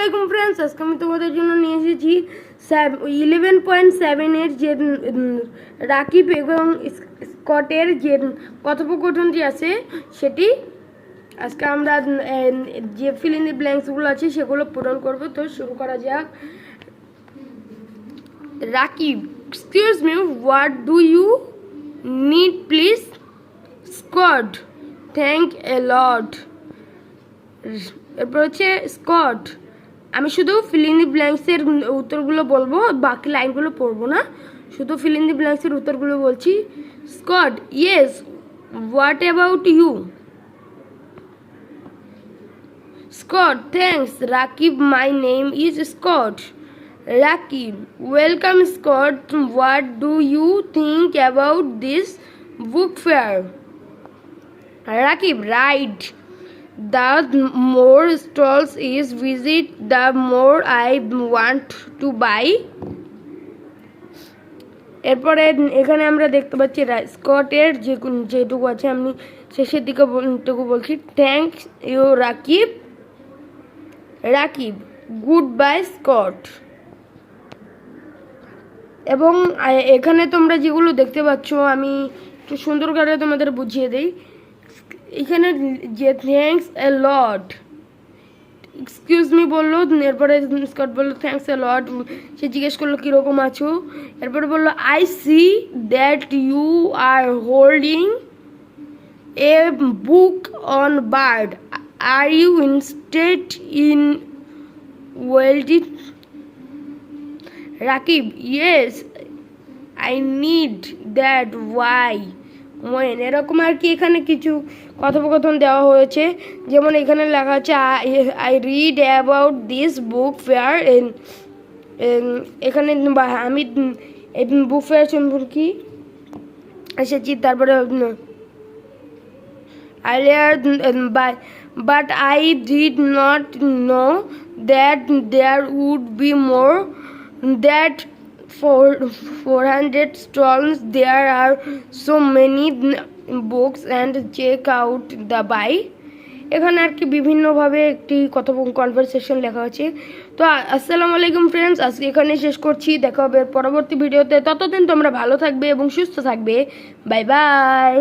আসসালামাইকুম ফ্রেন্ডস, আজকে আমি তোমাদের জন্য নিয়ে এসেছি 11.7 এর যে রাকিব এবং স্কটের যে কথোপকথনটি আছে সেটি আজকে আমরা যে ফিল ইন দি ব্ল্যাঙ্কসগুলো আছে সেগুলো পূরণ করব। তো শুরু করা যাক। Rakib, excuse me, what do you need please? Scott, thank a lot. এরপর হচ্ছে স্কট, আমি শুধু ফিল ইন দি ব্ল্যাঙ্কসের উত্তরগুলো বলবো, বাকি লাইনগুলো পড়বো না, শুধু ফিল ইন দি ব্ল্যাঙ্কসের উত্তরগুলো বলছি। Scott, yes, what about you? Scott, thanks Rakib, my name is Scott. Rakib, welcome Scott, what do you think about this book fair? Rakib, right. The more stalls is visit, the more I want to buy. এরপরে এখানে আমরা দেখতে পাচ্ছি স্কটের যেটুকু আছে আমি শেষের দিকে বলছি, thanks you Rakib. Rakib, good bye Scott. এবং এখানে তোমরা যেগুলো দেখতে পাচ্ছ আমি একটু সুন্দর করে তোমাদের বুঝিয়ে দিই। এখানে যে thanks a lot, excuse me বললো, এরপরে স্কট বললো থ্যাংকস এ লট, সে জিজ্ঞেস করলো কীরকম আছো, এরপরে বললো I see that you are holding a book on bird, are you instead in ওয়েলডি? Rakib, yes, I need that, why when? এরকম আর কি এখানে কিছু কথোপকথন দেওয়া হয়েছে। যেমন এখানে লেখা আছে I read about this book fair. এখানে আমি এই বুক ফেয়ার সম্পর্কে এসেছি। তারপরে but I did not know that there would be more that 400 stalls. There are so many books and check out the buy. এখানে আর কি বিভিন্নভাবে একটি কনভারসেশন লেখা আছে। তো আসসালামু আলাইকুম ফ্রেন্ডস, আজকে এখানে শেষ করছি। দেখা হবে পরবর্তী ভিডিওতে। ততদিন তোমরা ভালো থাকবে এবং সুস্থ থাকবে। Bye bye.